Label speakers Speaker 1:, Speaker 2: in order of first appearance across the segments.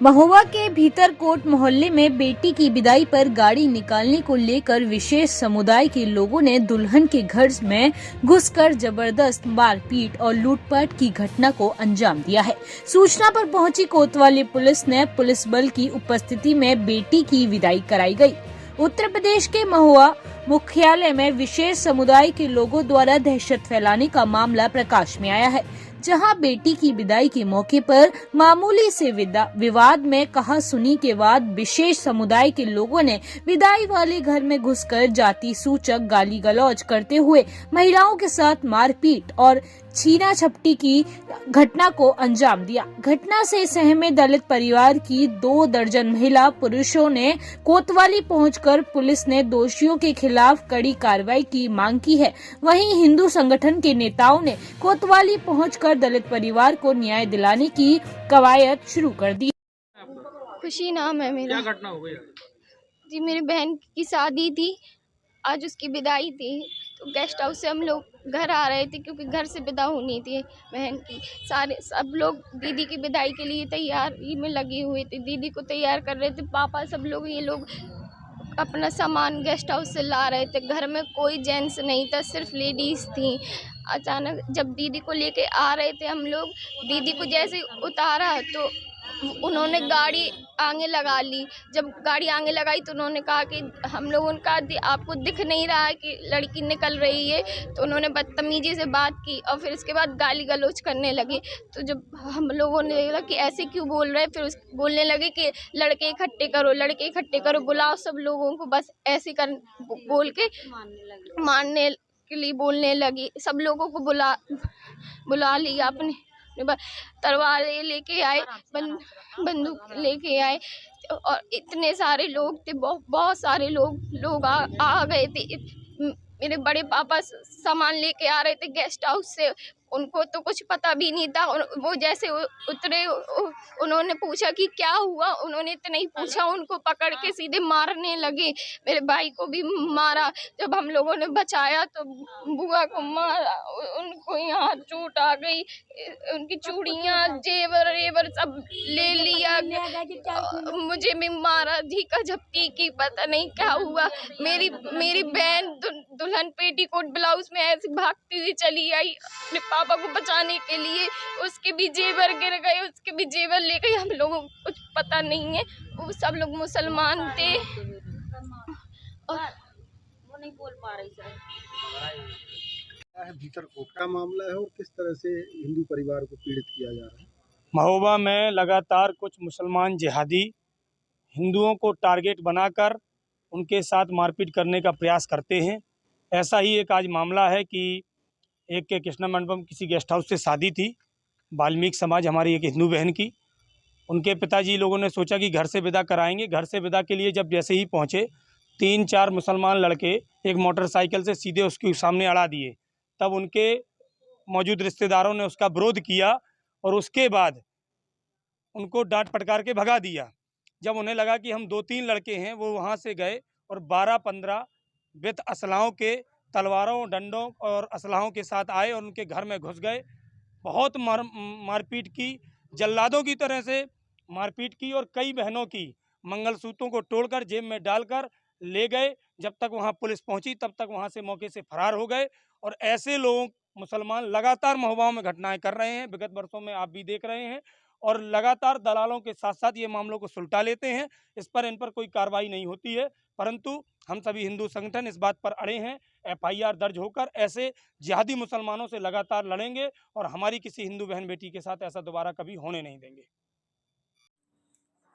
Speaker 1: महुआ के भीतरकोट मोहल्ले में बेटी की विदाई पर गाड़ी निकालने को लेकर विशेष समुदाय के लोगों ने दुल्हन के घर में घुसकर जबरदस्त मारपीट और लूटपाट की घटना को अंजाम दिया है। सूचना पर पहुंची कोतवाली पुलिस ने पुलिस बल की उपस्थिति में बेटी की विदाई कराई गई। उत्तर प्रदेश के महुआ मुख्यालय में विशेष समुदाय के लोगों द्वारा दहशत फैलाने का मामला प्रकाश में आया है, जहां बेटी की विदाई के मौके पर मामूली से विवाद में कहा सुनी के बाद विशेष समुदाय के लोगों ने विदाई वाले घर में घुसकर जाति सूचक गाली गलौज करते हुए महिलाओं के साथ मारपीट और छीना झपटी की घटना को अंजाम दिया। घटना से सहमे दलित परिवार की 2 दर्जन महिला पुरुषों ने कोतवाली पहुंचकर पुलिस ने दोषियों के खिलाफ कड़ी कार्रवाई की मांग की है। वहीं हिंदू संगठन के नेताओं ने कोतवाली पहुंचकर दलित परिवार को न्याय दिलाने की कवायद शुरू कर दी।
Speaker 2: खुशी नाम है मेरा।
Speaker 3: क्या घटना हो गई?
Speaker 2: जी, मेरी बहन की शादी थी, आज उसकी विदाई थी। तो गेस्ट हाउस से हम लोग घर आ रहे थे क्योंकि घर से विदा होनी थी बहन की। सब लोग दीदी की विदाई के लिए तैयारी में लगे हुए थे, दीदी को तैयार कर रहे थे। पापा सब लोग ये लोग अपना सामान गेस्ट हाउस से ला रहे थे। घर में कोई जेंट्स नहीं था, सिर्फ लेडीज़ थी। अचानक जब दीदी को लेके आ रहे थे हम लोग, दीदी को जैसे उतारा तो उन्होंने गाड़ी आगे लगा ली। जब गाड़ी आगे लगाई तो उन्होंने कहा कि हम लोगों ने कहा आपको दिख नहीं रहा है कि लड़की निकल रही है। तो उन्होंने बदतमीजी से बात की और फिर इसके बाद गाली गलौज करने लगे। तो जब हम लोगों ने देखा कि ऐसे क्यों बोल रहे हैं, फिर बोलने लगे कि लड़के इकट्ठे करो, लड़के इकट्ठे करो, बुलाओ सब लोगों को। बस ऐसे कर बोल के मारने के लिए बोलने लगी। सब लोगों को बुला लिया अपने तलवार लेके आए, बंदूक लेके आए और इतने सारे लोग थे, बहुत सारे लोग आ गए थे। मेरे बड़े पापा सामान लेके आ रहे थे गेस्ट हाउस से, उनको तो कुछ पता भी नहीं था। वो जैसे उतरे उन्होंने पूछा कि क्या हुआ, उन्होंने इतना ही पूछा, उनको पकड़ के सीधे मारने लगे। मेरे भाई को भी मारा। जब हम लोगों ने बचाया तो बुआ को मारा, उनको यहाँ चोट आ गई, उनकी चूड़ियाँ जेवर सब ले लिया। मुझे भी मारा, झीका झपटी की, पता नहीं क्या हुआ। मेरी बहन दुल्हन पेटीकोट ब्लाउज में ऐसे भागती हुई चली आई अपने पापा को बचाने के लिए। उसके भी जेवर गिर गए, उसके भी जेवर ले गए। हम लोगों को कुछ पता नहीं है, वो सब लोग मुसलमान थे और
Speaker 4: वो नहीं बोल पा रही सर।
Speaker 3: क्या है भीतरकोट का मामला है और किस तरह से हिंदू परिवार को पीड़ित किया जा रहा है?
Speaker 5: महोबा में लगातार कुछ मुसलमान जिहादी हिंदुओं को टारगेट बनाकर उनके साथ मारपीट करने का प्रयास करते हैं। ऐसा ही एक आज मामला है कि एक के कृष्णा मंडपम किसी गेस्ट हाउस से शादी थी, वाल्मीकि समाज हमारी एक हिंदू बहन की। उनके पिताजी लोगों ने सोचा कि घर से विदा कराएंगे। घर से विदा के लिए जब जैसे ही पहुँचे, 3-4 मुसलमान लड़के एक मोटरसाइकिल से सीधे उसके सामने अड़ा दिए। तब उनके मौजूद रिश्तेदारों ने उसका विरोध किया और उसके बाद उनको डांट फटकार के भगा दिया। जब उन्हें लगा कि हम 2-3 लड़के हैं, वो वहाँ से गए और 12-15 विद असलाहों के, तलवारों, डंडों और असलाहों के साथ आए और उनके घर में घुस गए। बहुत मारपीट की, जल्लादों की तरह से मारपीट की और कई बहनों की मंगलसूत्रों को तोड़कर जेब में डालकर ले गए। जब तक वहाँ पुलिस पहुँची तब तक वहाँ से मौके से फरार हो गए। और ऐसे लोग मुसलमान लगातार महोबाओं में घटनाएं कर रहे हैं, विगत वर्षों में आप भी देख रहे हैं। और लगातार दलालों के साथ साथ ये मामलों को सुलटा लेते हैं। इन पर कोई कार्रवाई नहीं होती है, परंतु हम सभी हिंदू संगठन इस बात पर अड़े हैं। FIR दर्ज होकर ऐसे जिहादी मुसलमानों से लगातार लड़ेंगे और हमारी किसी हिंदू बहन बेटी के साथ ऐसा दोबारा कभी होने नहीं देंगे।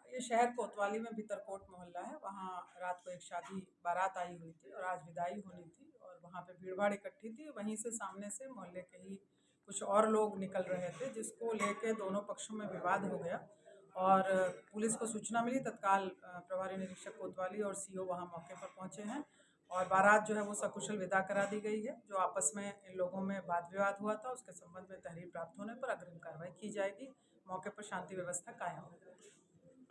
Speaker 6: ये शहर कोतवाली में भीतरकोट मोहल्ला है। वहाँ रात को एक शादी बारात आई हुई थी और आज विदाई होनी थी और वहाँ पे भीड़ भाड़ इकट्ठी थी। वहीं से सामने से मोहल्ले के ही कुछ और लोग निकल रहे थे, जिसको लेके दोनों पक्षों में विवाद हो गया और पुलिस को सूचना मिली। तत्काल प्रभारी निरीक्षक कोतवाली और CO वहाँ मौके पर पहुँचे हैं और बारात जो है वो सकुशल विदा करा दी गई है। जो आपस में इन लोगों में वाद विवाद हुआ था उसके संबंध में तहरीर प्राप्त होने पर अग्रिम कार्रवाई की जाएगी। मौके पर शांति व्यवस्था कायम होगी।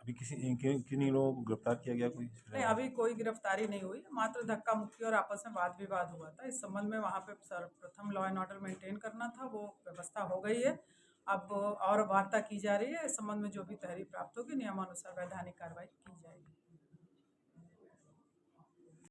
Speaker 7: अभी किन्हीं लोगों को गिरफ्तार किया गया? कोई
Speaker 6: नहीं, अभी कोई गिरफ्तारी नहीं हुई, मात्र धक्का मुक्की और आपस में वाद विवाद हुआ था। इस संबंध में वहाँ पे सर्वप्रथम लॉ एंड ऑर्डर मेंटेन करना था, वो व्यवस्था हो गई है अब और वार्ता की जा रही है। इस संबंध में जो भी तहरीर प्राप्त होगी नियमानुसार वैधानिक कार्रवाई की जाएगी।